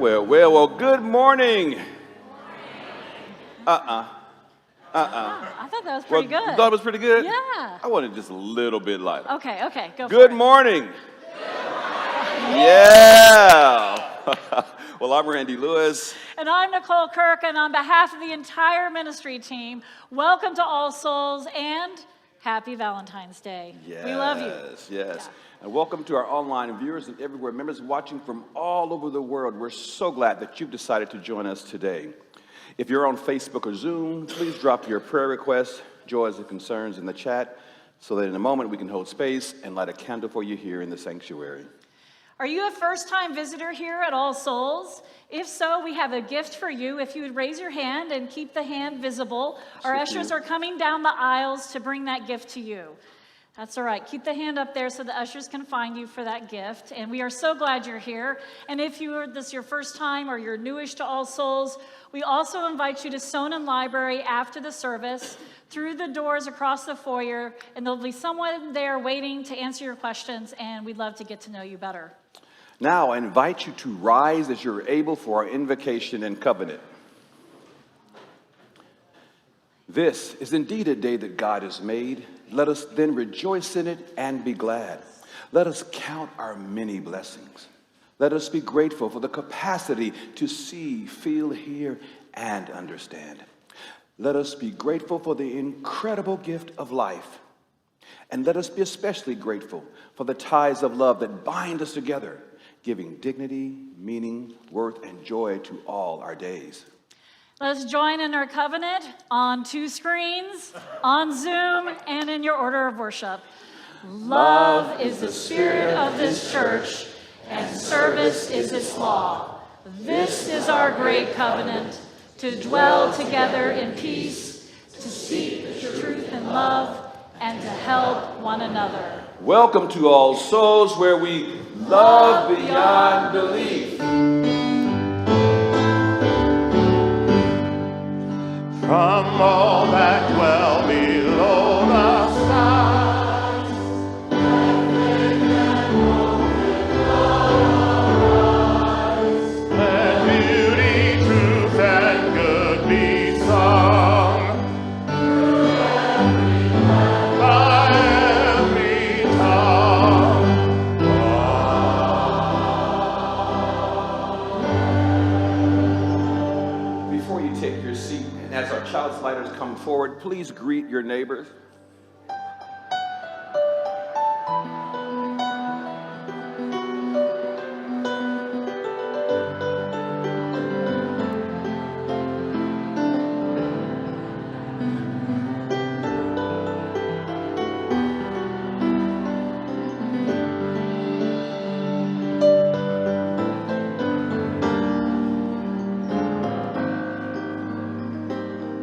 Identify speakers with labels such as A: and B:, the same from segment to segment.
A: Well, good morning.
B: I thought that was pretty good.
A: You thought it was pretty good?
B: Yeah.
A: I wanted just a little bit lighter.
B: Okay, go for it.
A: Good morning. Yeah. Well, I'm Randy Lewis.
B: And I'm Nicole Kirk, and on behalf of the entire ministry team, welcome to All Souls and happy Valentine's Day.
A: Yes,
B: We love you.
A: Yes.
B: Yeah.
A: And welcome to our online viewers and everywhere, members watching from all over the world. We're so glad that you've decided to join us today. If you're on Facebook or Zoom, please drop your prayer requests, joys, and concerns in the chat so that in a moment we can hold space and light a candle for you here in the sanctuary.
B: Are you a first-time visitor here at All Souls? If so, we have a gift for you. If you would raise your hand and keep the hand visible, our ushers are coming down the aisles to bring that gift to you. That's all right. Keep the hand up there so the ushers can find you for that gift. And we are so glad you're here. And if this is your first time or you're newish to All Souls, we also invite you to Sonen Library after the service, through the doors across the foyer, and there'll be someone there waiting to answer your questions, and we'd love to get to know you better.
A: Now, I invite you to rise as you're able for our invocation and covenant. This is indeed a day that God has made. Let us then rejoice in it and be glad. Let us count our many blessings. Let us be grateful for the capacity to see, feel, hear, and understand. Let us be grateful for the incredible gift of life. And let us be especially grateful for the ties of love that bind us together, giving dignity, meaning, worth, and joy to all our days.
B: Let's join in our covenant on 2 screens, on Zoom, and in your order of worship. Love is the spirit of this church, and service is its law. This is our great covenant, to dwell together in peace, to seek the truth in love, and to help one another.
A: Welcome to All Souls, where we love beyond belief.
C: From all that dwell below the skies, let beauty, truth, and good be sung by every tongue.
A: Before you take your seat, and as our child's lighters come forward, please greet your neighbors.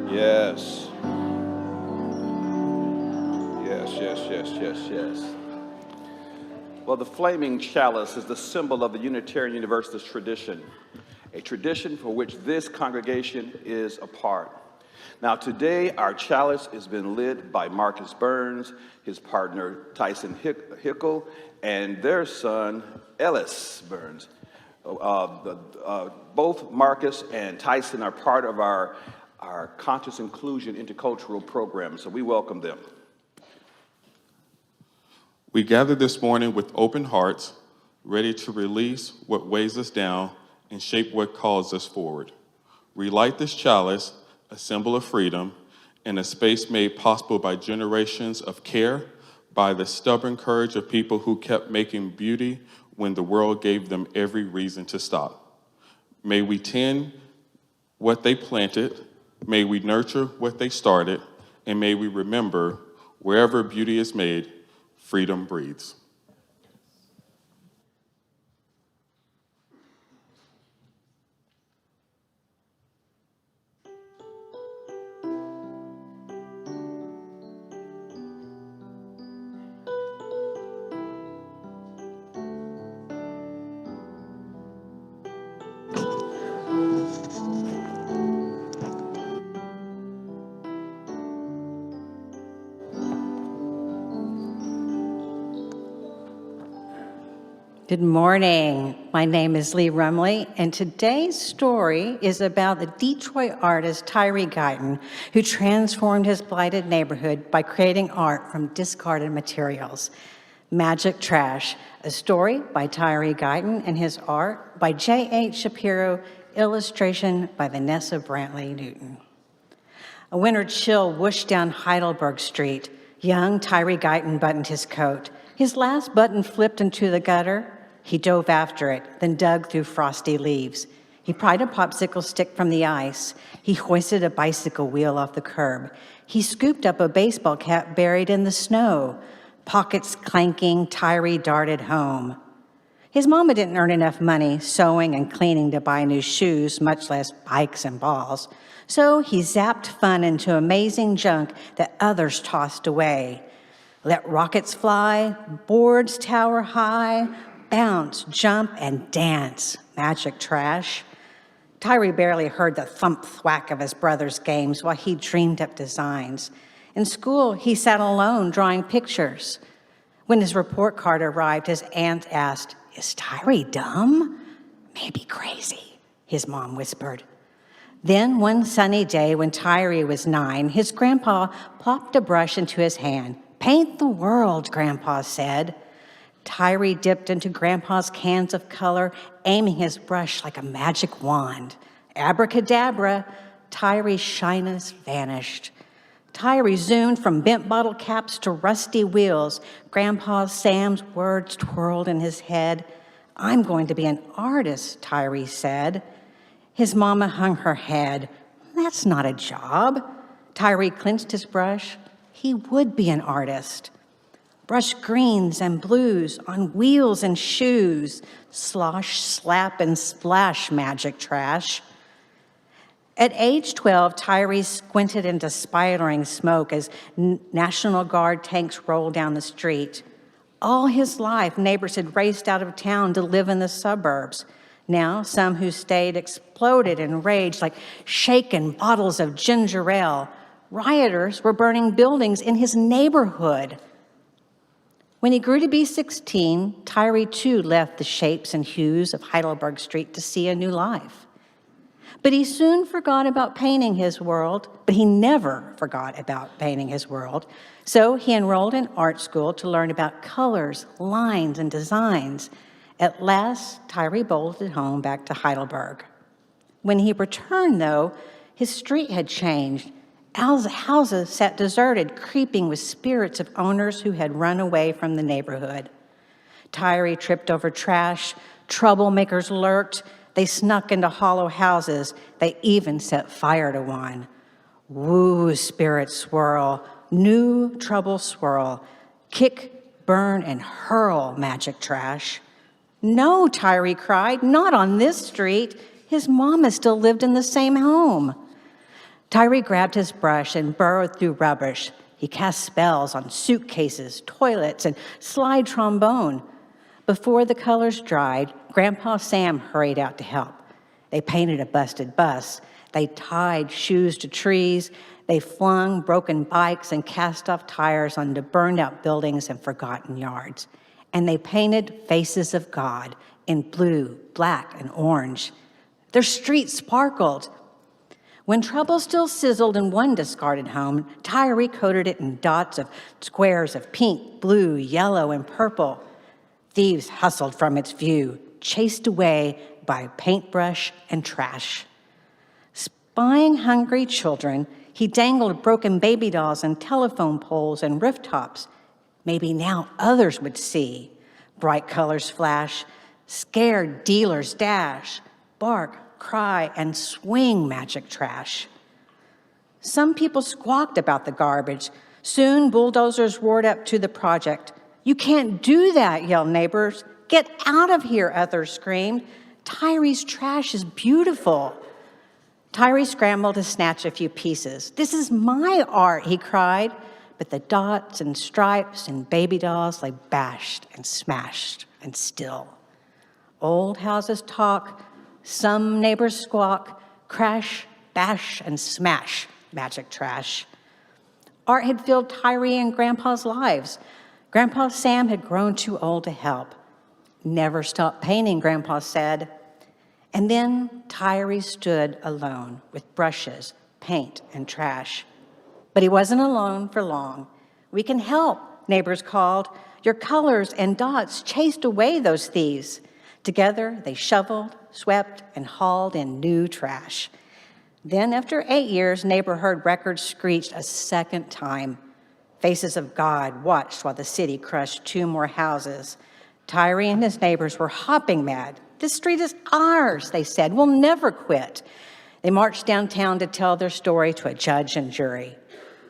A: Yes. Well, the flaming chalice is the symbol of the Unitarian Universalist tradition, a tradition for which this congregation is a part. Now, today, our chalice has been lit by Marcus Burns, his partner Tyson Hickle, and their son, Ellis Burns. Both Marcus and Tyson are part of our Conscious Inclusion Intercultural program, so we welcome them.
D: We gather this morning with open hearts, ready to release what weighs us down and shape what calls us forward. We light this chalice, a symbol of freedom, in a space made possible by generations of care, by the stubborn courage of people who kept making beauty when the world gave them every reason to stop. May we tend what they planted, may we nurture what they started, and may we remember, wherever beauty is made, freedom breathes.
E: Good morning. My name is Lee Rumley, and today's story is about the Detroit artist Tyree Guyton, who transformed his blighted neighborhood by creating art from discarded materials. Magic Trash, a story by Tyree Guyton and his art by J.H. Shapiro, illustration by Vanessa Brantley Newton. A winter chill whooshed down Heidelberg Street. Young Tyree Guyton buttoned his coat. His last button flipped into the gutter. He dove after it, then dug through frosty leaves. He pried a popsicle stick from the ice. He hoisted a bicycle wheel off the curb. He scooped up a baseball cap buried in the snow. Pockets clanking, Tyree darted home. His mama didn't earn enough money sewing and cleaning to buy new shoes, much less bikes and balls. So he zapped fun into amazing junk that others tossed away. Let rockets fly, boards tower high, bounce, jump, and dance. Magic Trash. Tyree barely heard the thump-thwack of his brother's games while he dreamed up designs. In school, he sat alone drawing pictures. When his report card arrived, his aunt asked, "Is Tyree dumb?" "Maybe crazy," his mom whispered. Then one sunny day when Tyree was 9, his grandpa plopped a brush into his hand. "Paint the world," Grandpa said. Tyree dipped into Grandpa's cans of color, aiming his brush like a magic wand. Abracadabra, Tyree's shyness vanished. Tyree zoomed from bent bottle caps to rusty wheels. Grandpa Sam's words twirled in his head. "I'm going to be an artist," Tyree said. His mama hung her head. "That's not a job." Tyree clenched his brush. He would be an artist. Brush greens and blues on wheels and shoes. Slosh, slap, and splash, Magic Trash. At age 12, Tyree squinted into spidering smoke as National Guard tanks rolled down the street. All his life, neighbors had raced out of town to live in the suburbs. Now, some who stayed exploded in rage like shaken bottles of ginger ale. Rioters were burning buildings in his neighborhood. When he grew to be 16, Tyree too left the shapes and hues of Heidelberg Street to see a new life. But he soon forgot about painting his world, but he never forgot about painting his world. So he enrolled in art school to learn about colors, lines, and designs. At last, Tyree bolted home back to Heidelberg. When he returned, though, his street had changed. Houses sat deserted, creeping with spirits of owners who had run away from the neighborhood. Tyree tripped over trash. Troublemakers lurked. They snuck into hollow houses. They even set fire to one. Woo, spirits swirl. New trouble swirl. Kick, burn, and hurl, Magic Trash. "No," Tyree cried, "not on this street." His mama still lived in the same home. Tyree grabbed his brush and burrowed through rubbish. He cast spells on suitcases, toilets, and slide trombone. Before the colors dried, Grandpa Sam hurried out to help. They painted a busted bus. They tied shoes to trees. They flung broken bikes and cast-off tires onto burned-out buildings and forgotten yards. And they painted faces of God in blue, black, and orange. Their street sparkled. When trouble still sizzled in one discarded home, Tyree coated it in dots of squares of pink, blue, yellow, and purple. Thieves hustled from its view, chased away by paintbrush and trash. Spying hungry children, he dangled broken baby dolls and telephone poles and rooftops. Maybe now others would see. Bright colors flash, scared dealers dash, bark, cry, and swing, Magic Trash. Some people squawked about the garbage. Soon bulldozers roared up to the project. "You can't do that," yelled neighbors. "Get out of here," others screamed. "Tyree's trash is beautiful." Tyree scrambled to snatch a few pieces. "This is my art," he cried. But the dots and stripes and baby dolls lay bashed and smashed and still. Old houses talk, some neighbors squawk, crash, bash, and smash, Magic Trash. Art had filled Tyree and Grandpa's lives. Grandpa Sam had grown too old to help. Never stop painting, Grandpa said. And then Tyree stood alone with brushes, paint, and trash. But he wasn't alone for long. We can help, neighbors called. Your colors and dots chased away those thieves. Together, they shoveled, swept, and hauled in new trash. Then, after 8 years, neighbor heard records screeched a second time. Faces of God watched while the city crushed 2 more houses. Tyree and his neighbors were hopping mad. This street is ours, they said. We'll never quit. They marched downtown to tell their story to a judge and jury.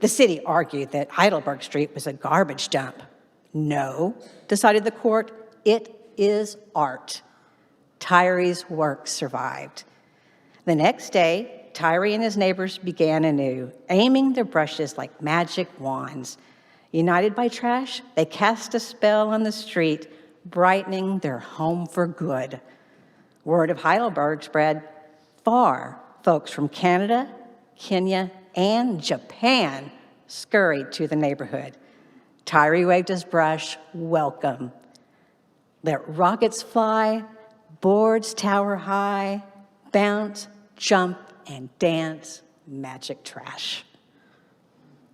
E: The city argued that Heidelberg Street was a garbage dump. No, decided the court, it is art. Tyree's work survived. The next day, Tyree and his neighbors began anew, aiming their brushes like magic wands. United by trash, they cast a spell on the street, brightening their home for good. Word of Heidelberg spread far. Folks from Canada, Kenya, and Japan scurried to the neighborhood. Tyree waved his brush, welcome. Let rockets fly, boards tower high, bounce, jump, and dance, magic trash.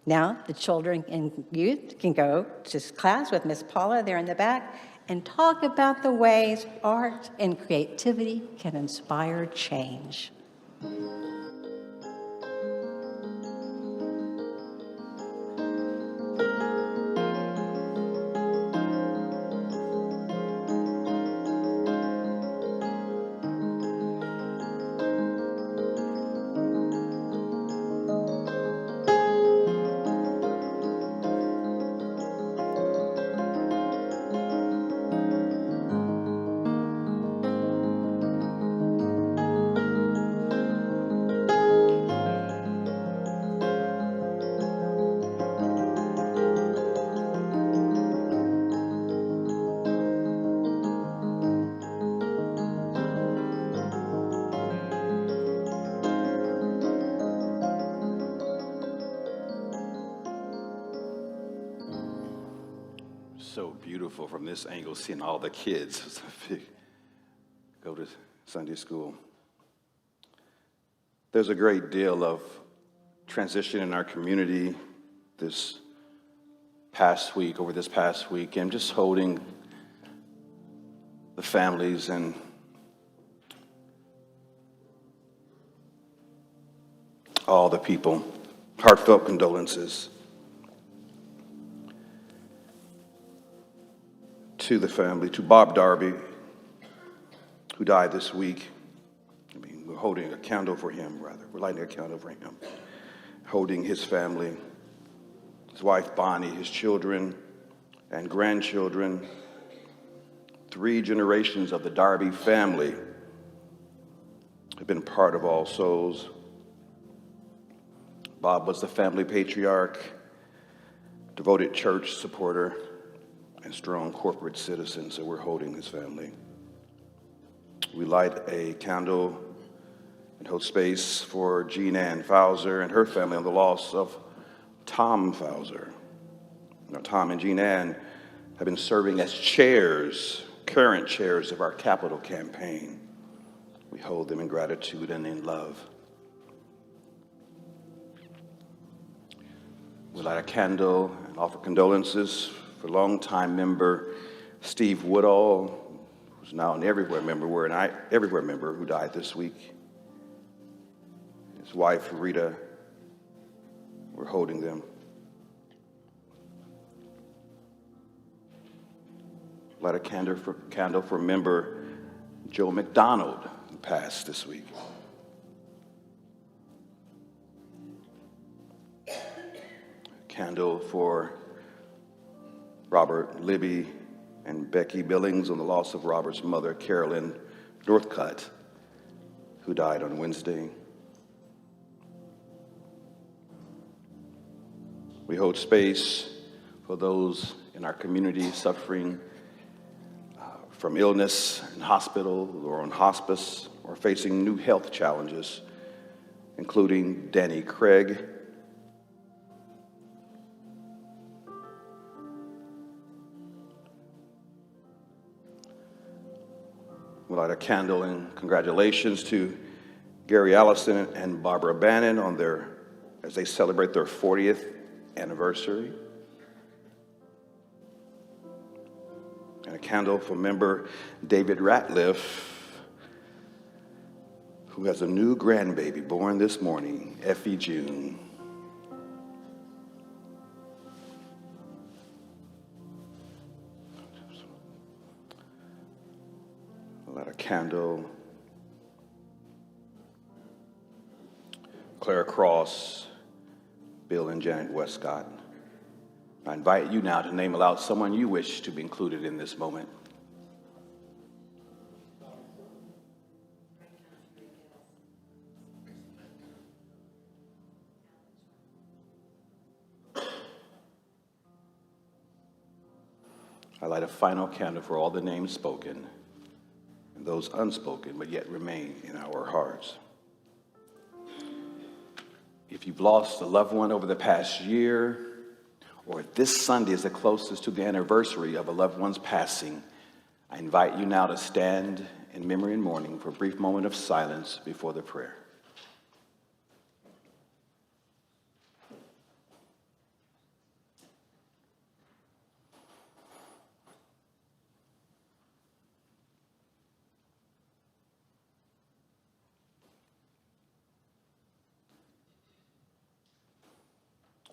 E: Now, the children and youth can go to class with Miss Paula there in the back and talk about the ways art and creativity can inspire change.
A: So beautiful from this angle, seeing all the kids go to Sunday school. There's a great deal of transition in our community over this past week, and just holding the families and all the people. Heartfelt condolences to the family, to Bob Darby, who died this week. We're holding a candle for him, rather. We're lighting a candle for him, holding his family, his wife Bonnie, his children and grandchildren. 3 generations of the Darby family have been part of All Souls. Bob was the family patriarch, devoted church supporter, and strong corporate citizen, so we're holding his family. We light a candle and hold space for Jean Ann Fauser and her family on the loss of Tom Fauser. Now, Tom and Jean Ann have been serving as current chairs of our capital campaign. We hold them in gratitude and in love. We light a candle and offer condolences for longtime member Steve Woodall, who's now an Everywhere member, who died this week. His wife, Rita, we're holding them. Light a candle for member Joe McDonald, who passed this week. Candle for Robert Libby and Becky Billings on the loss of Robert's mother, Carolyn Northcutt, who died on Wednesday. We hold space for those in our community suffering from illness in hospital or on hospice or facing new health challenges, including Danny Craig, We'll light a candle in congratulations to Gary Allison and Barbara Bannon as they celebrate their 40th anniversary. And a candle for member David Ratliff, who has a new grandbaby born this morning, Effie June. Light a candle. Clara Cross, Bill and Janet Westcott. I invite you now to name aloud someone you wish to be included in this moment. I light a final candle for all the names spoken and those unspoken but yet remain in our hearts. If you've lost a loved one over the past year, or this Sunday is the closest to the anniversary of a loved one's passing, I invite you now to stand in memory and mourning for a brief moment of silence before the prayer.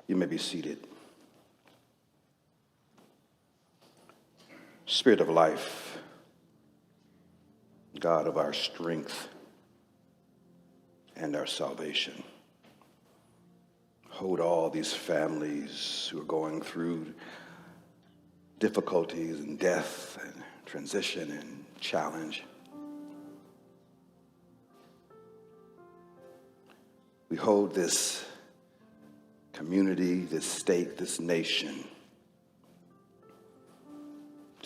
A: You may be seated. Spirit of life, God of our strength and our salvation, hold all these families who are going through difficulties and death and transition and challenge. We hold this community, this state, this nation.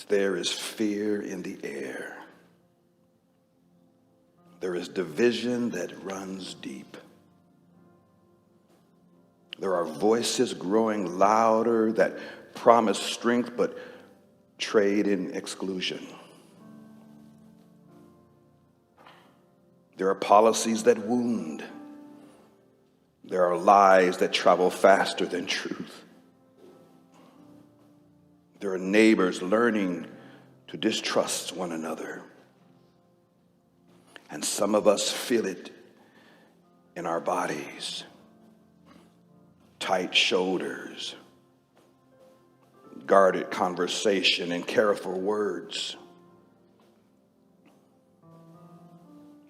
A: There is fear in the air. There is division that runs deep. There are voices growing louder that promise strength but trade in exclusion. There are policies that wound. There are lies that travel faster than truth. There are neighbors learning to distrust one another. And some of us feel it in our bodies. Tight shoulders, guarded conversation, and careful words.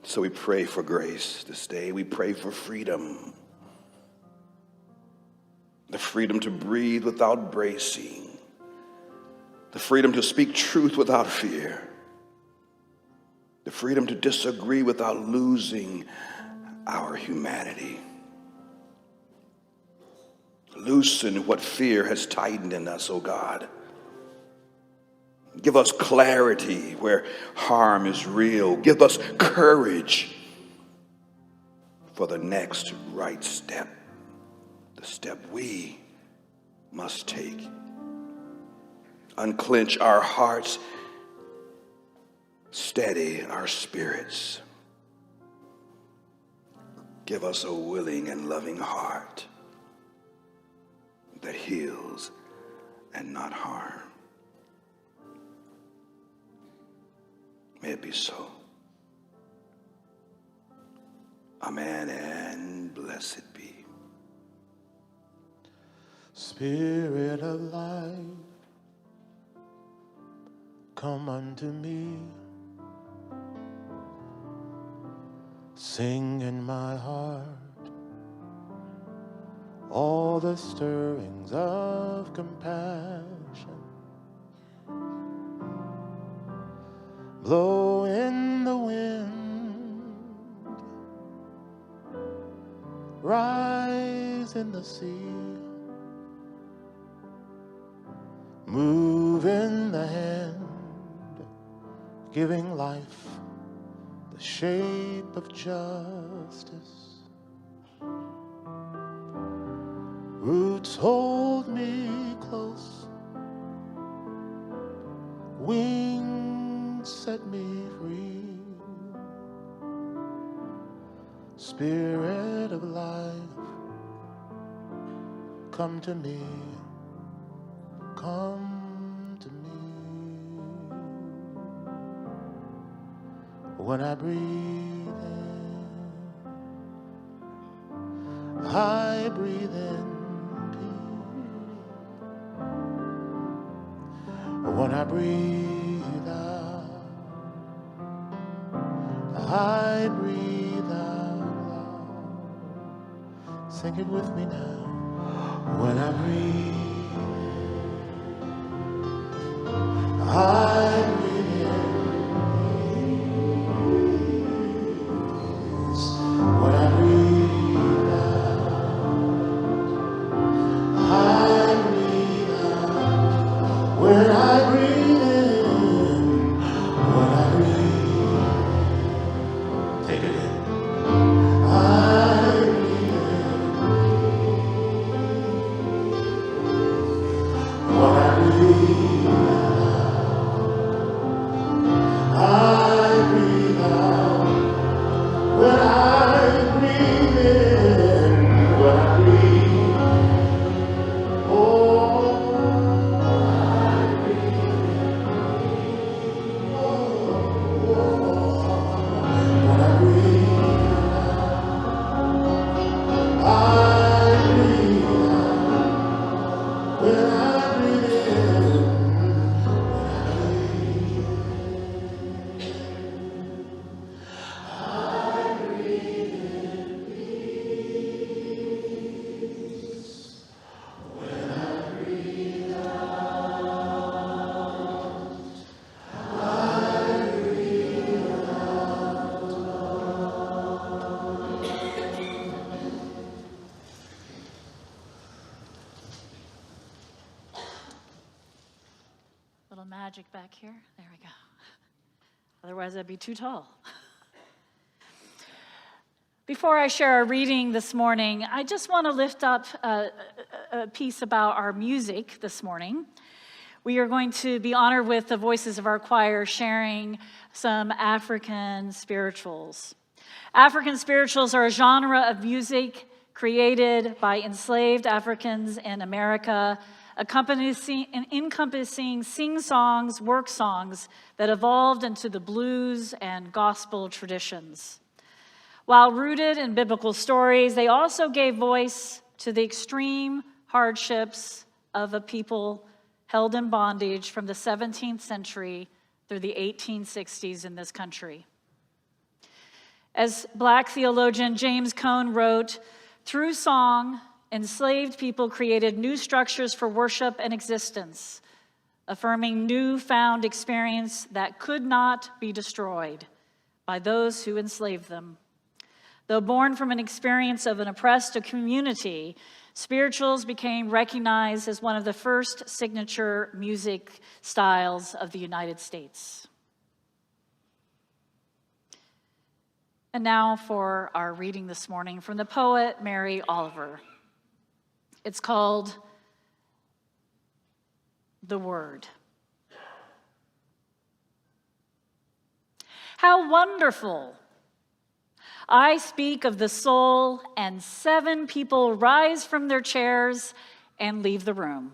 A: So we pray for grace this day. We pray for freedom. The freedom to breathe without bracing. The freedom to speak truth without fear. The freedom to disagree without losing our humanity. Loosen what fear has tightened in us, oh God. Give us clarity where harm is real. Give us courage for the next right step, the step we must take. Unclench our hearts, steady our spirits. Give us a willing and loving heart that heals and not harm. May it be so. Amen and blessed be.
C: Spirit of life, come unto me. Sing in my heart all the stirrings of compassion. Blow in the wind, rise in the sea, move in the hand, giving life the shape of justice. Roots hold me close, wings set me free. Spirit of life, come to me, come to me. When I breathe in, I breathe in peace. When I breathe out, I breathe out loud. Sing it with me now. When I breathe, I breathe in peace. When I breathe out, I breathe out. When I breathe in, when I breathe, take it in. I breathe in. When I breathe, I breathe out. When I breathe in, when I breathe, oh, when I breathe, I breathe out. When I breathe in,
B: Little magic back here. There we go. Otherwise, I'd be too tall. Before I share our reading this morning, I just want to lift up a piece about our music this morning. We are going to be honored with the voices of our choir sharing some African spirituals. African spirituals are a genre of music created by enslaved Africans in America, encompassing sing-songs, work songs that evolved into the blues and gospel traditions. While rooted in biblical stories, they also gave voice to the extreme hardships of a people held in bondage from the 17th century through the 1860s in this country. As Black theologian James Cone wrote, through song, enslaved people created new structures for worship and existence, affirming newfound experience that could not be destroyed by those who enslaved them. Though born from an experience of an oppressed community, spirituals became recognized as one of the first signature music styles of the United States. And now for our reading this morning from the poet Mary Oliver. It's called The Word. How wonderful! I speak of the soul, and 7 people rise from their chairs and leave the room.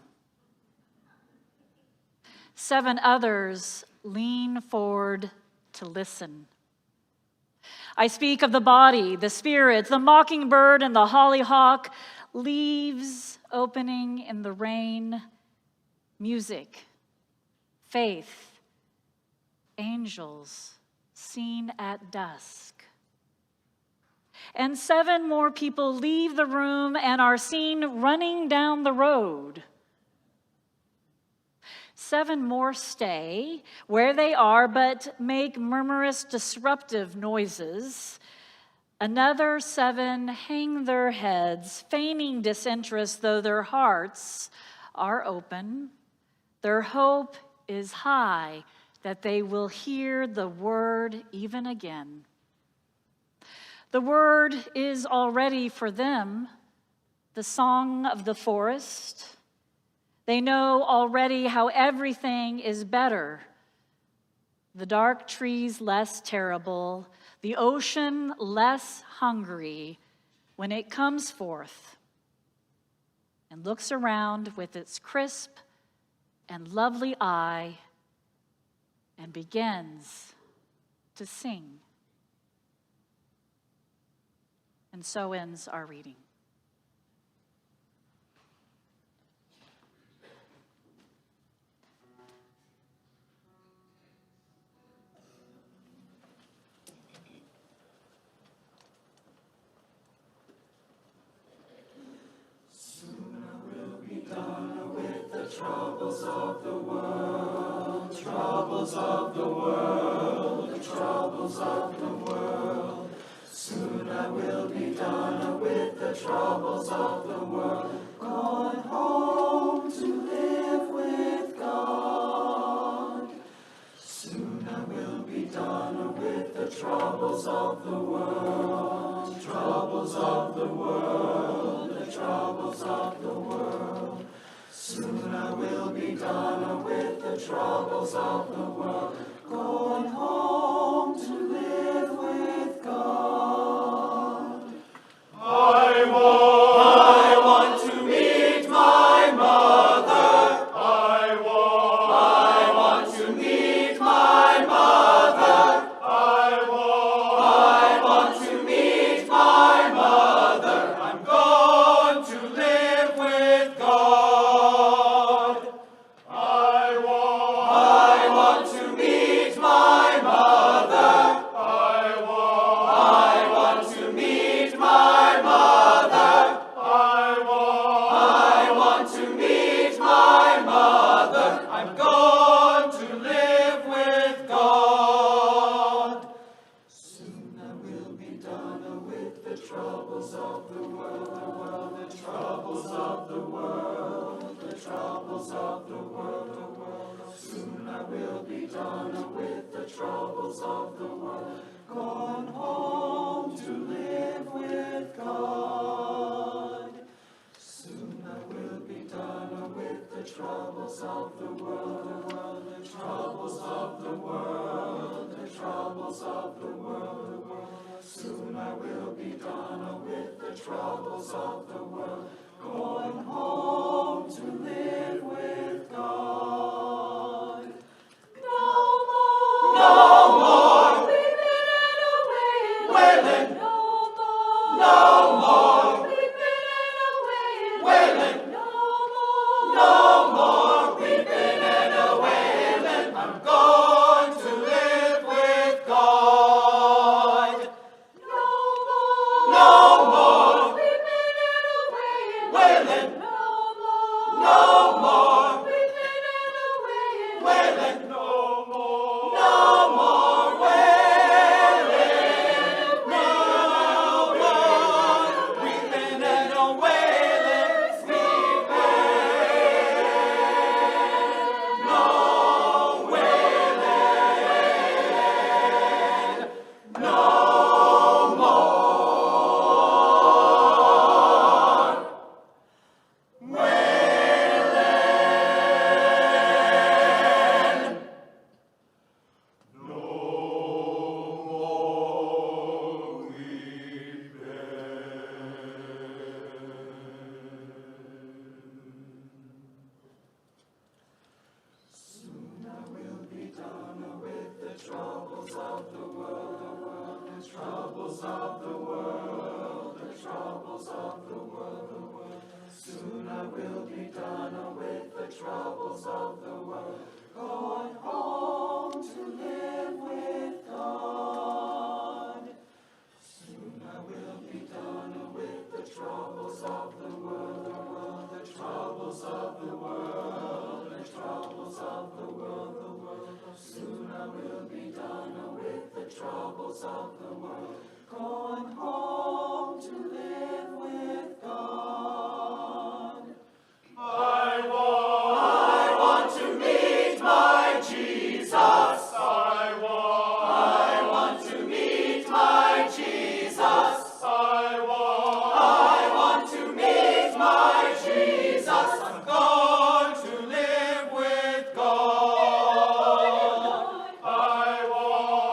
B: 7 others lean forward to listen. I speak of the body, the spirit, the mockingbird, and the hollyhock, leaves opening in the rain, music, faith, angels seen at dusk. And 7 more people leave the room and are seen running down the road. 7 more stay where they are but make murmurous, disruptive noises. Another 7 hang their heads, feigning disinterest, though their hearts are open. Their hope is high that they will hear the word even again. The word is already for them the song of the forest. They know already how everything is better. The dark trees less terrible, the ocean less hungry when it comes forth and looks around with its crisp and lovely eye and begins to sing. And so ends our reading.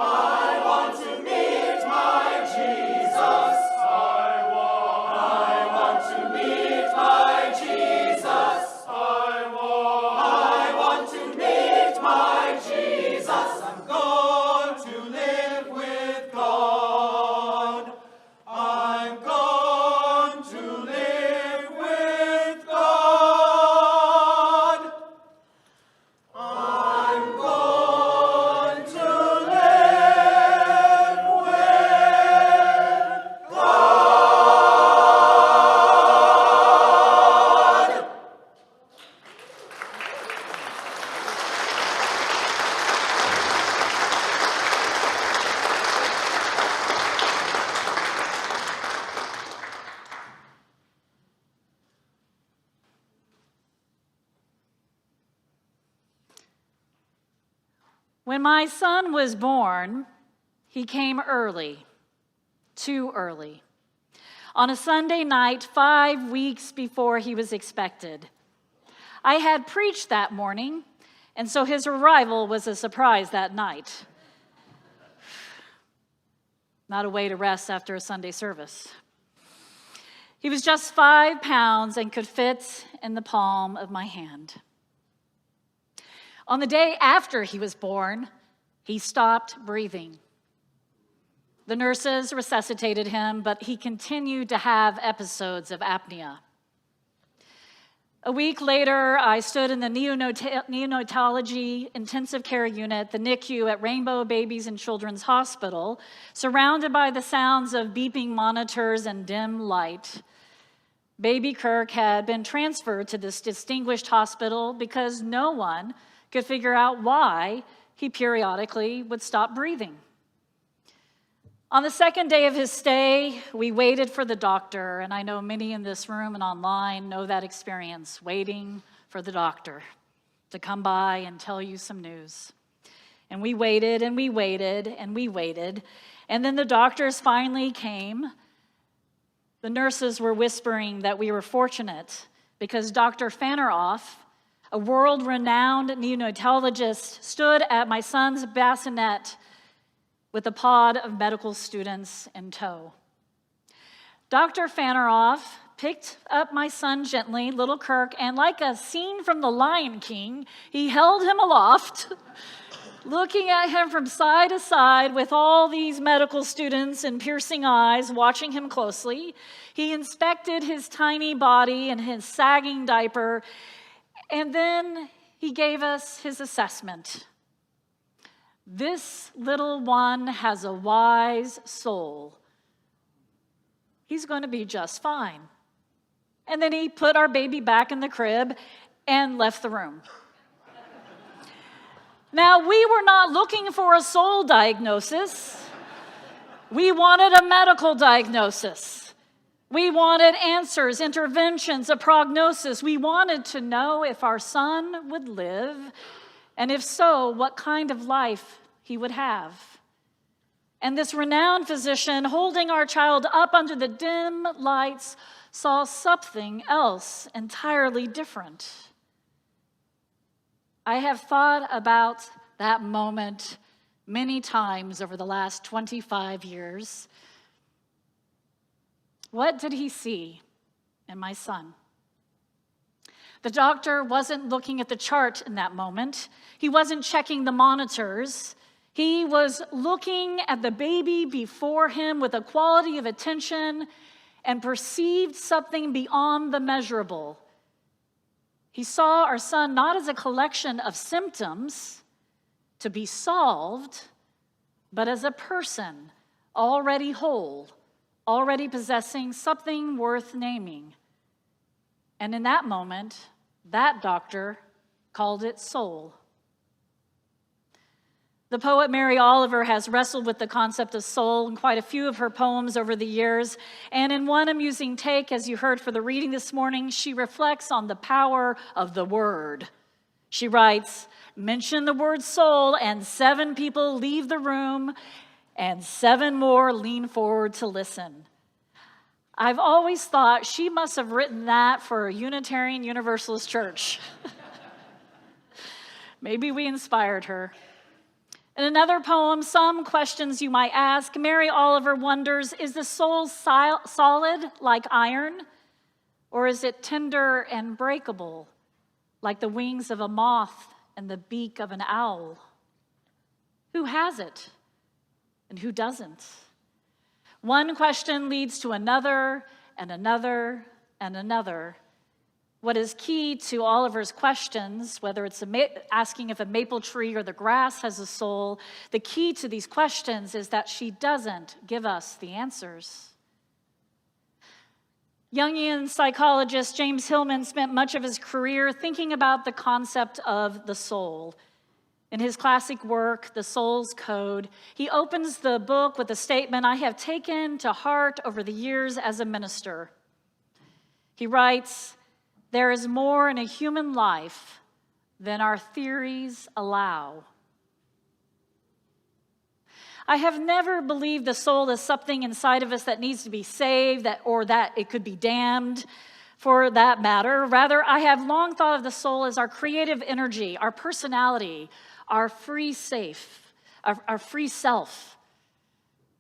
C: I want to meet
B: When my son was born, he came early, too early, on a Sunday night 5 weeks before he was expected. I had preached that morning, and so his arrival was a surprise that night. Not a way to rest after a Sunday service. He was just 5 pounds and could fit in the palm of my hand. On the day after he was born, he stopped breathing. The nurses resuscitated him, but he continued to have episodes of apnea. A week later, I stood in the neonatology intensive care unit, the NICU at Rainbow Babies and Children's Hospital, surrounded by the sounds of beeping monitors and dim light. Baby Kirk had been transferred to this distinguished hospital because no one could figure out why he periodically would stop breathing. On the second day of his stay, we waited for the doctor, and I know many in this room and online know that experience, waiting for the doctor to come by and tell you some news. And we waited, and we waited, and we waited, and then the doctors finally came. The nurses were whispering that we were fortunate because Dr. Fanneroff, a world-renowned neonatologist, stood at my son's bassinet with a pod of medical students in tow. Dr. Fanneroff picked up my son gently, little Kirk, and like a scene from The Lion King, he held him aloft, looking at him from side to side with all these medical students and piercing eyes watching him closely. He inspected his tiny body and his sagging diaper, and then he gave us his assessment. This little one has a wise soul. He's going to be just fine. And then he put our baby back in the crib and left the room. Now, we were not looking for a soul diagnosis. We wanted a medical diagnosis. We wanted answers, interventions, a prognosis. We wanted to know if our son would live, and if so, what kind of life he would have. And this renowned physician, holding our child up under the dim lights, saw something else entirely different. I have thought about that moment many times over the last 25 years. What did he see in my son? The doctor wasn't looking at the chart in that moment. He wasn't checking the monitors. He was looking at the baby before him with a quality of attention and perceived something beyond the measurable. He saw our son not as a collection of symptoms to be solved, but as a person already whole, already possessing something worth naming. And in that moment, that doctor called it soul. The poet Mary Oliver has wrestled with the concept of soul in quite a few of her poems over the years. And in one amusing take, as you heard for the reading this morning, she reflects on the power of the word. She writes, "Mention the word soul, and 7 people leave the room, and 7 more lean forward to listen." I've always thought she must have written that for a Unitarian Universalist church. Maybe we inspired her. In another poem, Some Questions You Might Ask, Mary Oliver wonders, is the soul solid like iron, or is it tender and breakable like the wings of a moth and the beak of an owl? Who has it and who doesn't? One question leads to another and another and another. What is key to Oliver's questions, whether it's asking if a maple tree or the grass has a soul, the key to these questions is that she doesn't give us the answers. Jungian psychologist James Hillman spent much of his career thinking about the concept of the soul. In his classic work, The Soul's Code, he opens the book with a statement I have taken to heart over the years as a minister. He writes, "There is more in a human life than our theories allow." I have never believed the soul is something inside of us that needs to be saved, or that it could be damned, for that matter. Rather, I have long thought of the soul as our creative energy, our personality, our free self, a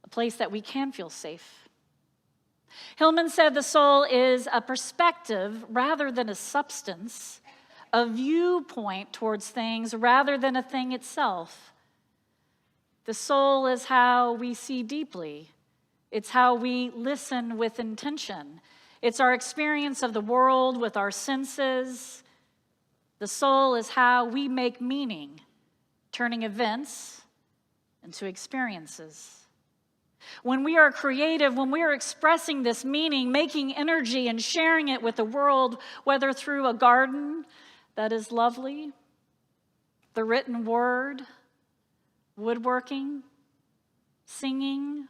B: place that we can feel safe. Hillman said the soul is a perspective rather than a substance, a viewpoint towards things rather than a thing itself. The soul is how we see deeply. It's how we listen with intention. It's our experience of the world with our senses. The soul is how we make meaning, turning events into experiences. When we are creative, when we are expressing this meaning, making energy and sharing it with the world, whether through a garden that is lovely, the written word, woodworking, singing,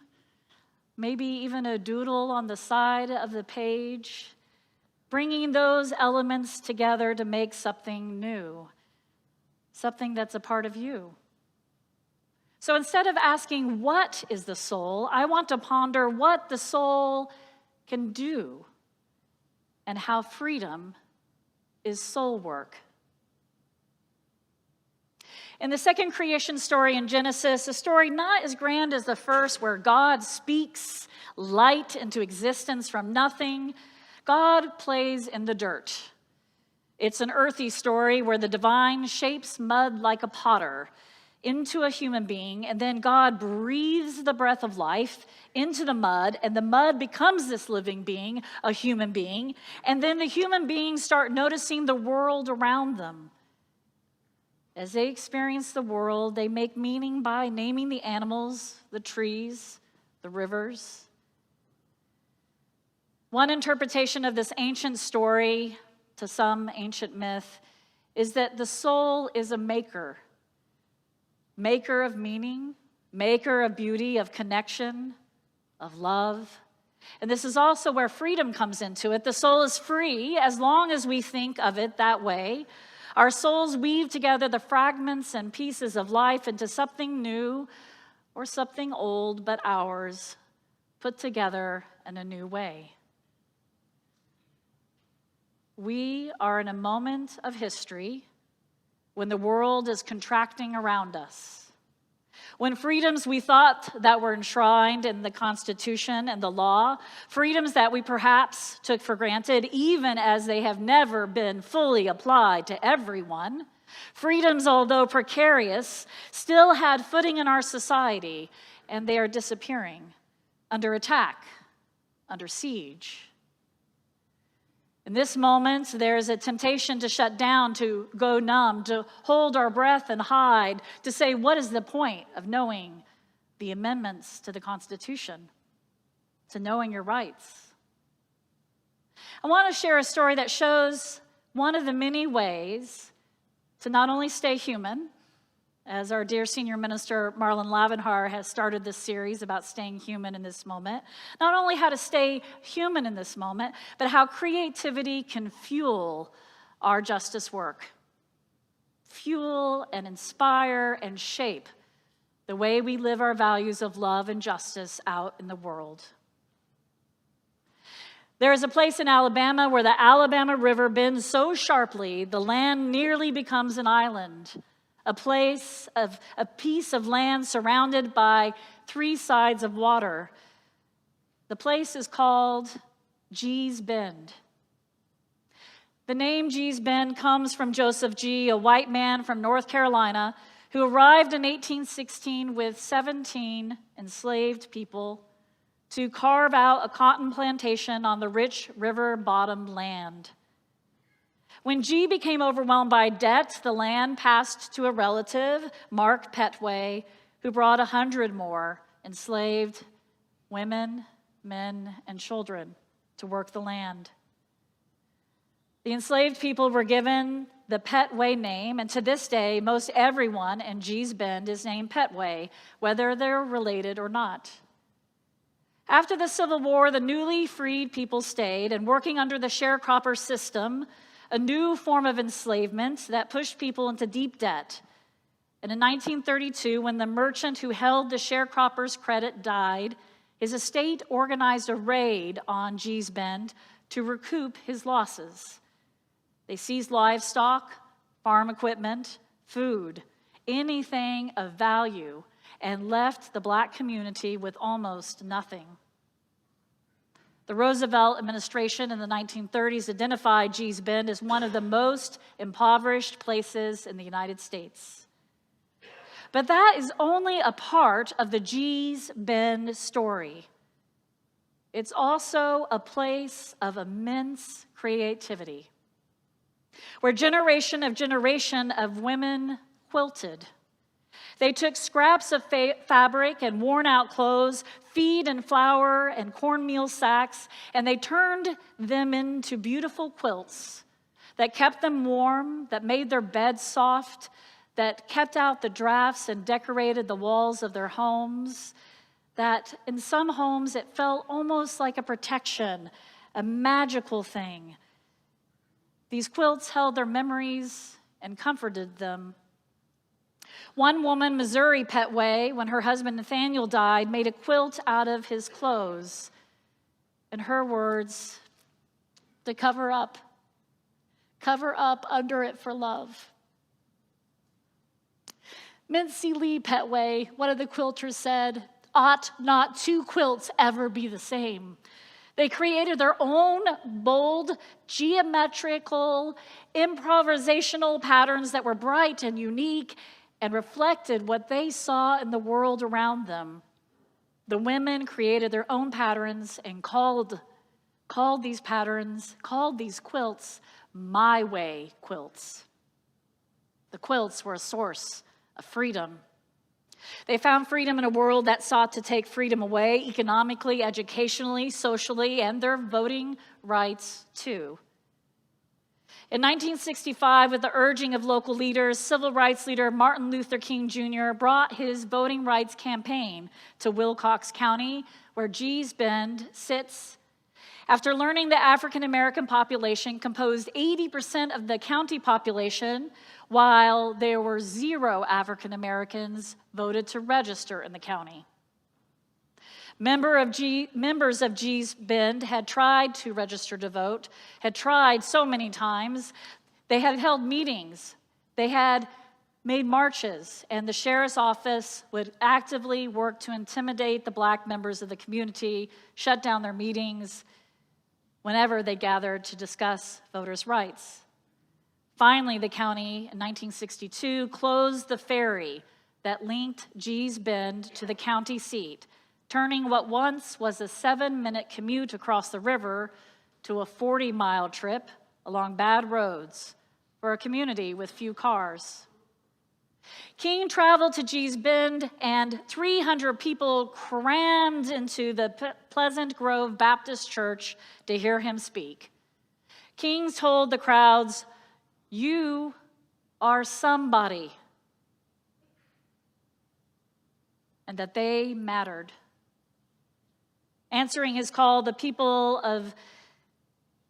B: maybe even a doodle on the side of the page, bringing those elements together to make something new, something that's a part of you. So instead of asking, what is the soul, I want to ponder what the soul can do and how freedom is soul work. In the second creation story in Genesis, a story not as grand as the first, where God speaks light into existence from nothing, God plays in the dirt. It's an earthy story where the divine shapes mud like a potter into a human being, and then God breathes the breath of life into the mud, and the mud becomes this living being, a human being, and then the human beings start noticing the world around them. As they experience the world, they make meaning by naming the animals, the trees, the rivers. One interpretation of this ancient story, to some ancient myth, is that the soul is a maker of meaning, maker of beauty, of connection, of love. And this is also where freedom comes into it. The soul is free as long as we think of it that way. Our souls weave together the fragments and pieces of life into something new or something old, but ours, put together in a new way. We are in a moment of history when the world is contracting around us, when freedoms we thought that were enshrined in the Constitution and the law, freedoms that we perhaps took for granted, even as they have never been fully applied to everyone, freedoms, although precarious, still had footing in our society, and they are disappearing, under attack, under siege. In this moment, there is a temptation to shut down, to go numb, to hold our breath and hide, to say, what is the point of knowing the amendments to the Constitution, to knowing your rights? I want to share a story that shows one of the many ways to not only stay human, as our dear senior minister, Marlon Lavenhar, has started this series about staying human in this moment. Not only how to stay human in this moment, but how creativity can fuel our justice work. Fuel and inspire and shape the way we live our values of love and justice out in the world. There is a place in Alabama where the Alabama River bends so sharply, the land nearly becomes an island. A piece of land surrounded by three sides of water. The place is called Gee's Bend. The name Gee's Bend comes from Joseph Gee, a white man from North Carolina who arrived in 1816 with 17 enslaved people to carve out a cotton plantation on the rich river-bottom land. When Gee became overwhelmed by debt, the land passed to a relative, Mark Petway, who brought 100 more enslaved women, men, and children to work the land. The enslaved people were given the Petway name, and to this day, most everyone in Gee's Bend is named Petway, whether they're related or not. After the Civil War, the newly freed people stayed, and working under the sharecropper system, a new form of enslavement that pushed people into deep debt. And in 1932, when the merchant who held the sharecropper's credit died, his estate organized a raid on Gee's Bend to recoup his losses. They seized livestock, farm equipment, food, anything of value, and left the black community with almost nothing. The Roosevelt administration in the 1930s identified Gee's Bend as one of the most impoverished places in the United States. But that is only a part of the Gee's Bend story. It's also a place of immense creativity, where generation of women quilted. They took scraps of fabric and worn-out clothes, feed and flour and cornmeal sacks, and they turned them into beautiful quilts that kept them warm, that made their beds soft, that kept out the drafts and decorated the walls of their homes, that in some homes it felt almost like a protection, a magical thing. These quilts held their memories and comforted them. One woman, Missouri Petway, when her husband Nathaniel died, made a quilt out of his clothes. In her words, to cover up under it for love. Mincy Lee Petway, one of the quilters, said, "Ought not two quilts ever be the same?" They created their own bold, geometrical, improvisational patterns that were bright and unique and reflected what they saw in the world around them. The women created their own patterns and called these quilts My Way quilts. The quilts were a source of freedom. They found freedom in a world that sought to take freedom away economically, educationally, socially, and their voting rights too. In 1965, with the urging of local leaders, civil rights leader Martin Luther King Jr. brought his voting rights campaign to Wilcox County, where Gee's Bend sits. After learning the African American population composed 80% of the county population, while there were 0 African Americans voted to register in the county. Members of Gee's Bend had tried to register to vote, had tried so many times. They had held meetings. They had made marches, and the sheriff's office would actively work to intimidate the black members of the community, shut down their meetings whenever they gathered to discuss voters' rights. Finally, the county in 1962 closed the ferry that linked Gee's Bend to the county seat, turning what once was a 7-minute commute across the river to a 40-mile trip along bad roads for a community with few cars. King traveled to Gee's Bend, and 300 people crammed into the Pleasant Grove Baptist Church to hear him speak. King told the crowds, "You are somebody," and that they mattered. Answering his call, the people of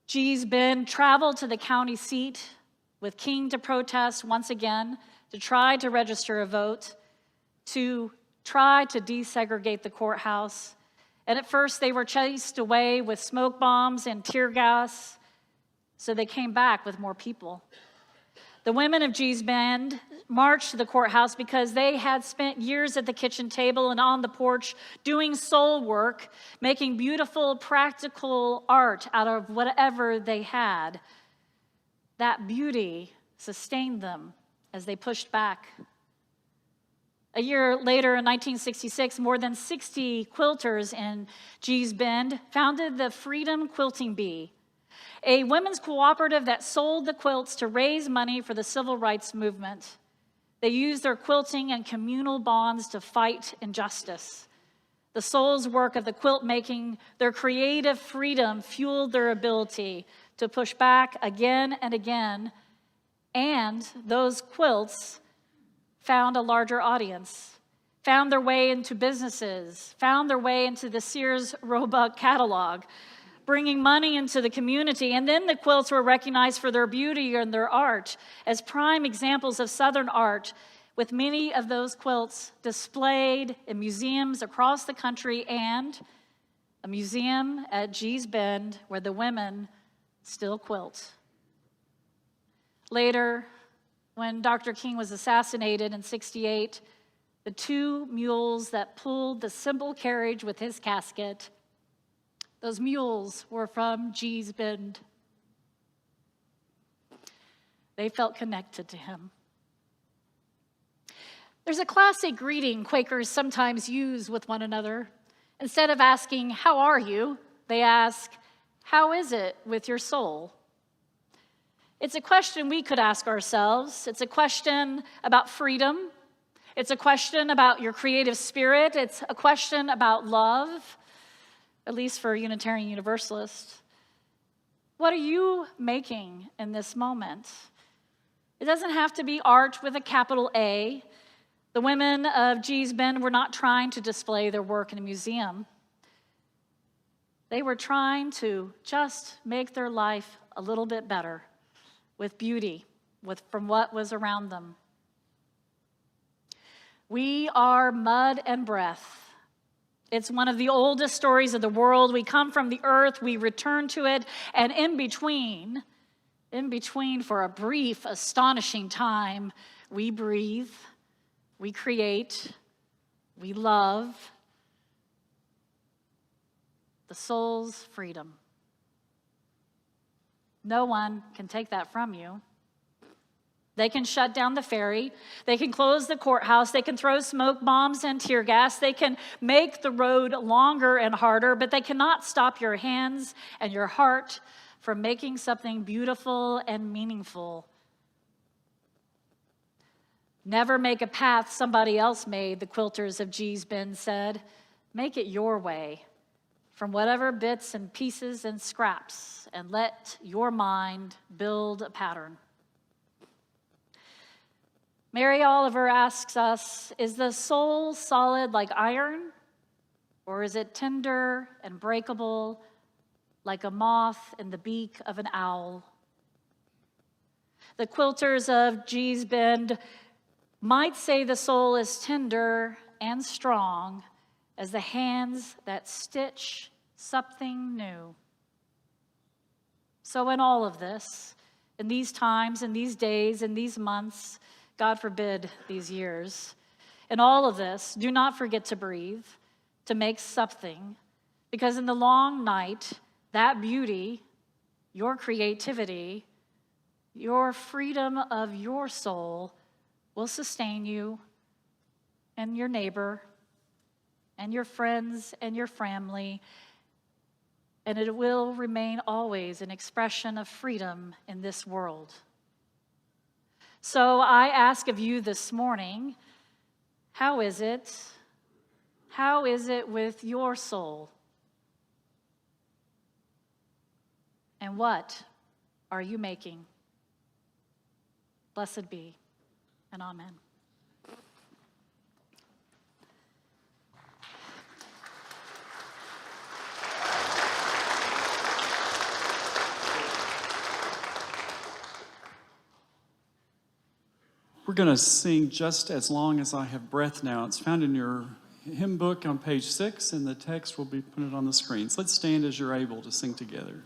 B: Gee's Bend traveled to the county seat with King to protest once again, to try to register a vote, to try to desegregate the courthouse. And at first they were chased away with smoke bombs and tear gas, so they came back with more people. The women of Gee's Bend marched to the courthouse because they had spent years at the kitchen table and on the porch doing soul work, making beautiful, practical art out of whatever they had. That beauty sustained them as they pushed back. A year later, in 1966, more than 60 quilters in Gee's Bend founded the Freedom Quilting Bee, a women's cooperative that sold the quilts to raise money for the civil rights movement. They used their quilting and communal bonds to fight injustice. The soul's work of the quilt making, their creative freedom fueled their ability to push back again and again, and those quilts found a larger audience, found their way into businesses, found their way into the Sears Roebuck catalog, bringing money into the community. And then the quilts were recognized for their beauty and their art as prime examples of Southern art, with many of those quilts displayed in museums across the country and a museum at Gee's Bend where the women still quilt. Later, when Dr. King was assassinated in '68, the 2 mules that pulled the simple carriage with his casket, those mules were from Gee's Bend. They felt connected to him. There's a classic greeting Quakers sometimes use with one another. Instead of asking, "How are you?" they ask, "How is it with your soul?" It's a question we could ask ourselves. It's a question about freedom. It's a question about your creative spirit. It's a question about love, at least for Unitarian Universalists. What are you making in this moment? It doesn't have to be art with a capital A. The women of Gee's Bend were not trying to display their work in a museum. They were trying to just make their life a little bit better with beauty, from what was around them. We are mud and breath. It's one of the oldest stories of the world. We come from the earth, we return to it, and in between for a brief, astonishing time, we breathe, we create, we love. The soul's freedom. No one can take that from you. They can shut down the ferry. They can close the courthouse. They can throw smoke bombs and tear gas. They can make the road longer and harder, but they cannot stop your hands and your heart from making something beautiful and meaningful. Never make a path somebody else made, the quilters of Gee's Bend said. Make it your way, from whatever bits and pieces and scraps, and let your mind build a pattern. Mary Oliver asks us, is the soul solid like iron, or is it tender and breakable like a moth in the beak of an owl? The quilters of Gee's Bend might say the soul is tender and strong as the hands that stitch something new. So in all of this, in these times, in these days, in these months, God forbid these years, in all of this, do not forget to breathe, to make something, because in the long night, that beauty, your creativity, your freedom of your soul will sustain you and your neighbor and your friends and your family, and it will remain always an expression of freedom in this world. So I ask of you this morning, how is it? How is it with your soul? And what are you making? Blessed be, and amen.
C: We're going to sing Just As Long As I Have Breath now. It's found in your hymn book on page 6, and the text will be put on the screen. So let's stand as you're able to sing together.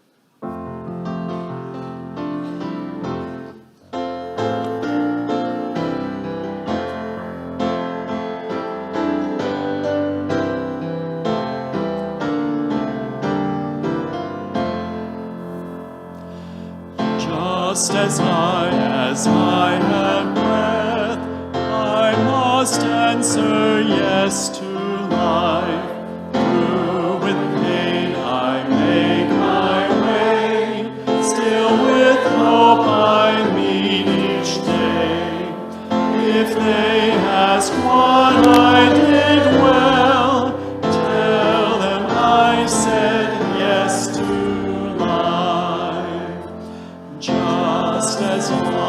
C: Just as long as I have breath, I must answer yes to life. Through with pain I make my way, still with hope I meet each day. If they ask what I did well, tell them I said yes to life. Just as long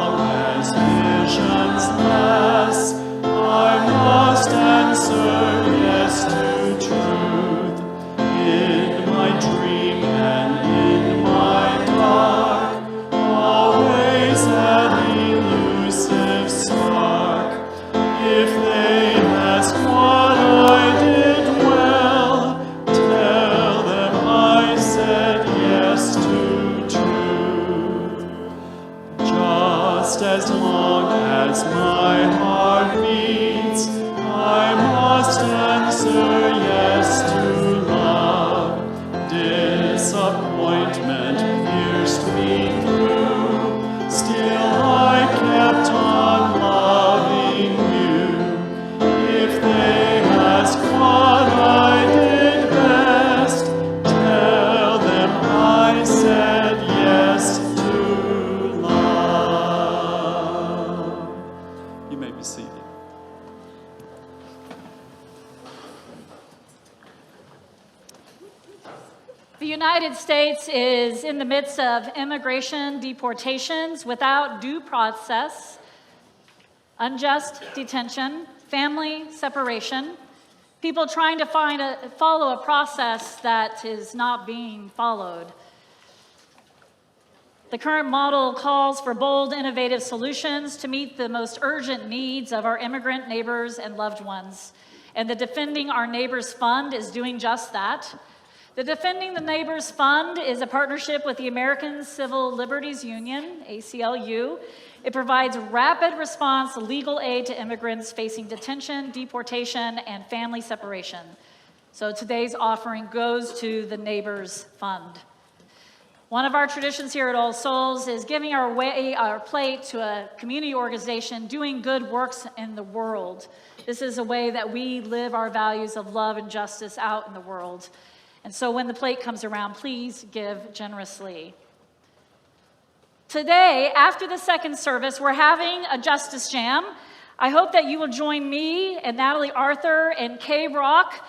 C: as long as my heart beats. I must answer yes to love. Disappointment pierced me through. Still I kept on loving you. If they ask what I did best, tell them I said yes to love. You may be seated.
B: The United States is in the midst of immigration deportations without due process, unjust detention, family separation, people trying to follow a process that is not being followed. The current model calls for bold, innovative solutions to meet the most urgent needs of our immigrant neighbors and loved ones. And the Defending Our Neighbors Fund is doing just that. The Defending the Neighbors Fund is a partnership with the American Civil Liberties Union, ACLU. It provides rapid response legal aid to immigrants facing detention, deportation, and family separation. So today's offering goes to the Neighbors Fund. One of our traditions here at All Souls is giving our plate to a community organization doing good works in the world. This is a way that we live our values of love and justice out in the world. And so when the plate comes around, please give generously. Today, after the second service, we're having a Justice Jam. I hope that you will join me and Natalie Arthur and Kay Brock,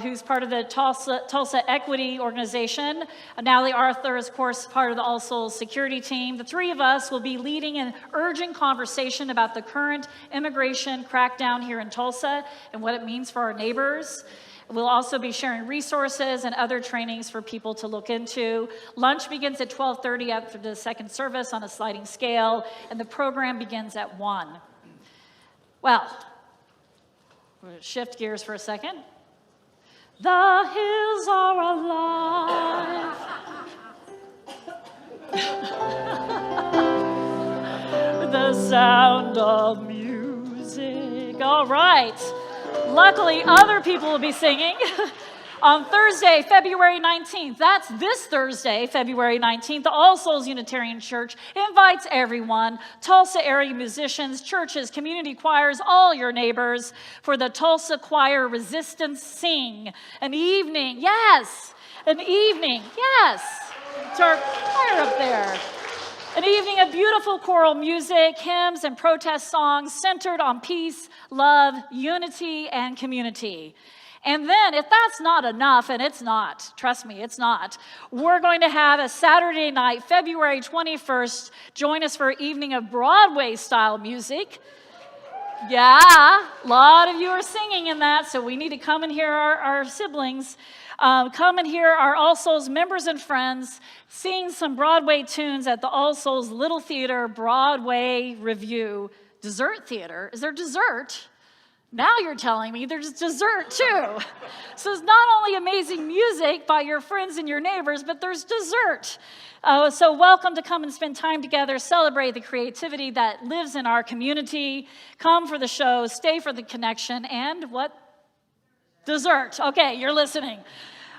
B: who's part of the Tulsa Equity Organization. Natalie Arthur is, of course, part of the All Souls security team. The three of us will be leading an urgent conversation about the current immigration crackdown here in Tulsa and what it means for our neighbors. We'll also be sharing resources and other trainings for people to look into. Lunch begins at 12:30 after the second service on a sliding scale, and the program begins at 1. Well, we're going to shift gears for a second. The hills are alive. The sound of music. All right. Luckily, other people will be singing. On Thursday, February 19th, that's this Thursday, February 19th, the All Souls Unitarian Church invites everyone, Tulsa area musicians, churches, community choirs, all your neighbors, for the Tulsa Choir Resistance Sing. An evening, yes, it's our choir up there. An evening of beautiful choral music, hymns, and protest songs centered on peace, love, unity, and community. And then, if that's not enough, and it's not, trust me, it's not, we're going to have a Saturday night, February 21st, join us for an evening of Broadway-style music. Yeah, a lot of you are singing in that, so we need to come and hear our siblings. Come and hear our All Souls members and friends sing some Broadway tunes at the All Souls Little Theater Broadway Review. Dessert theater? Is there dessert? Now you're telling me there's dessert too. So it's not only amazing music by your friends and your neighbors, but there's dessert. So welcome to come and spend time together, celebrate the creativity that lives in our community. Come for the show, stay for the connection, and what? Dessert. Okay, you're listening.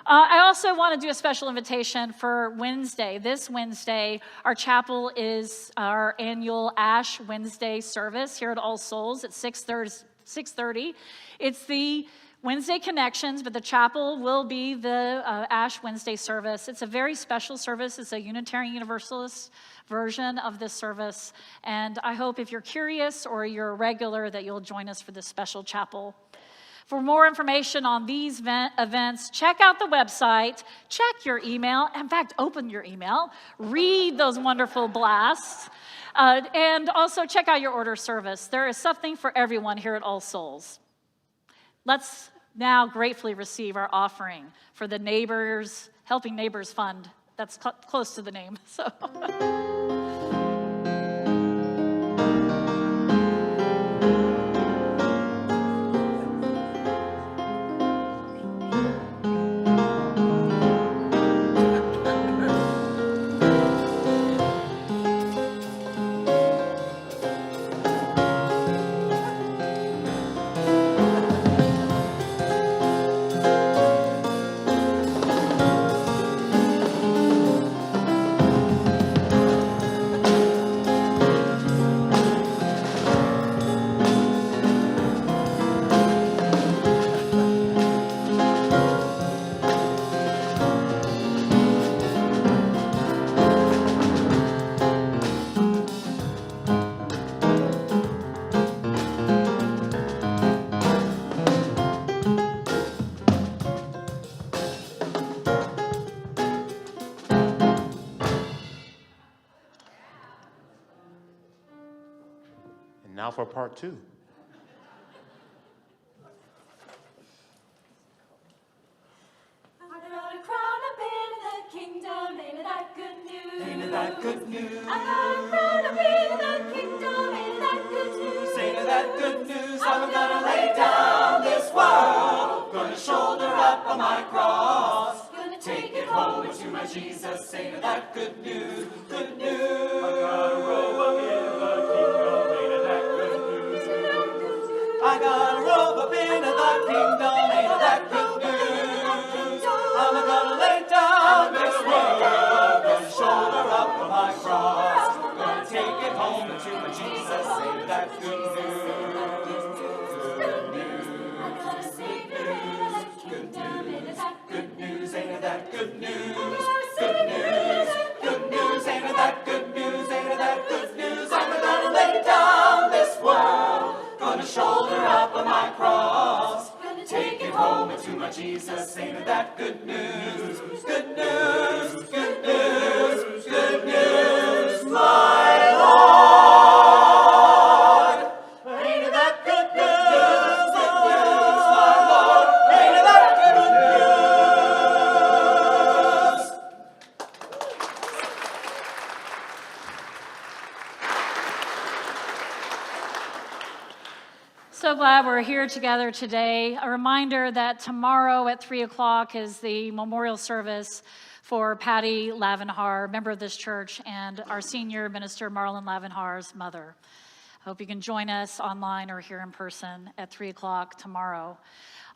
B: I also want to do a special invitation for Wednesday. This Wednesday, our chapel is our annual Ash Wednesday service here at All Souls at 6:30. It's the Wednesday Connections, but the chapel will be the Ash Wednesday service. It's a very special service. It's a Unitarian Universalist version of this service. And I hope if you're curious or you're a regular that you'll join us for this special chapel. For more information on these events, check out the website, check your email. In fact, open your email, read those wonderful blasts, and also check out your order service. There is something for everyone here at All Souls. Let's now gratefully receive our offering for the Neighbors, Helping Neighbors Fund. That's close to the name, so.
F: And now for part two.
G: I got a crown up in the kingdom, ain't it that good news?
H: Ain't it that good news?
G: I got a crown up in the kingdom, ain't it that good news?
H: Ain't it that good news? I'm gonna lay down this world, gonna shoulder up on my cross,
G: Gonna
H: take it home to my Jesus. Ain't it that good news? Good news. I got a robe up in the kingdom, ain't it that good news? I got a robe up in the kingdom, ain't it that good news? I'm gonna lay down this world, gonna shoulder up on my cross, gonna take it home to my Jesus. Ain't it that good news?
G: I got a savior in the kingdom, ain't it that good
H: News, ain't it that good news?
G: Good news.
H: Good news, ain't it that good news? Ain't it that good news? I'm gonna lay down this world, gonna shoulder up on my cross,
G: Gonna
H: take it home to my Jesus. Ain't it that good news? Good news, good news, good news, my Lord. Ain't it that good news? Good news, my Lord. Ain't it that good news?
B: So glad we're here together today. A reminder that tomorrow at 3 o'clock is the memorial service for Patty Lavenhar, member of this church, and our senior minister, Marlon Lavenhar's mother. Hope you can join us online or here in person at 3 o'clock tomorrow.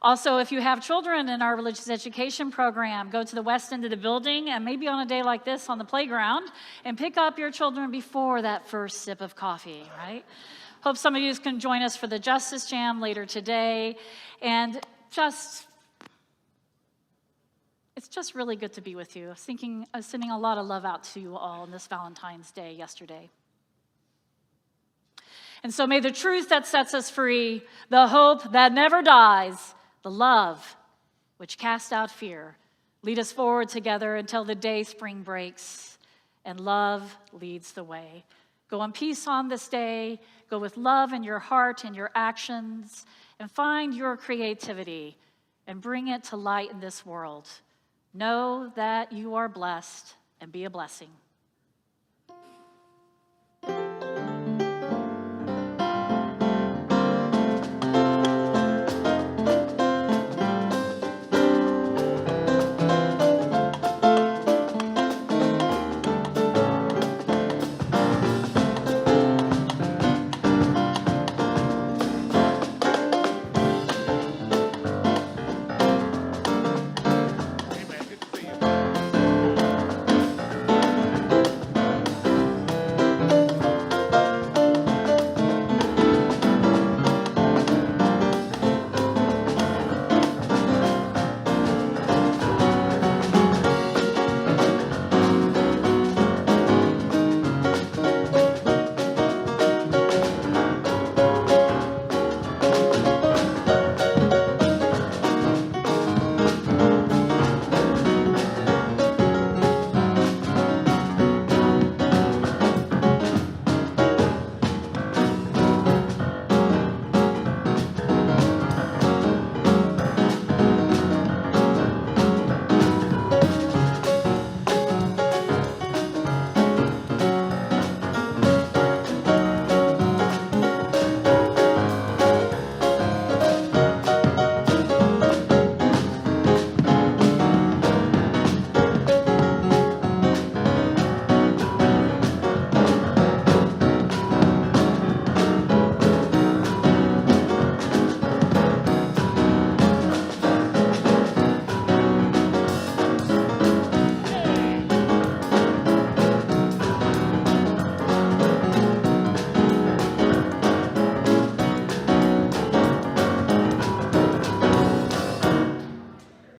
B: Also, if you have children in our religious education program, go to the west end of the building and maybe on a day like this on the playground and pick up your children before that first sip of coffee, right? Hope some of you can join us for the Justice Jam later today. And it's just really good to be with you. I was sending a lot of love out to you all on this Valentine's Day yesterday. And so may the truth that sets us free, the hope that never dies, the love which casts out fear, lead us forward together until the day spring breaks and love leads the way. Go in peace on this day. Go with love in your heart and your actions, and find your creativity and bring it to light in this world. Know that you are blessed and be a blessing.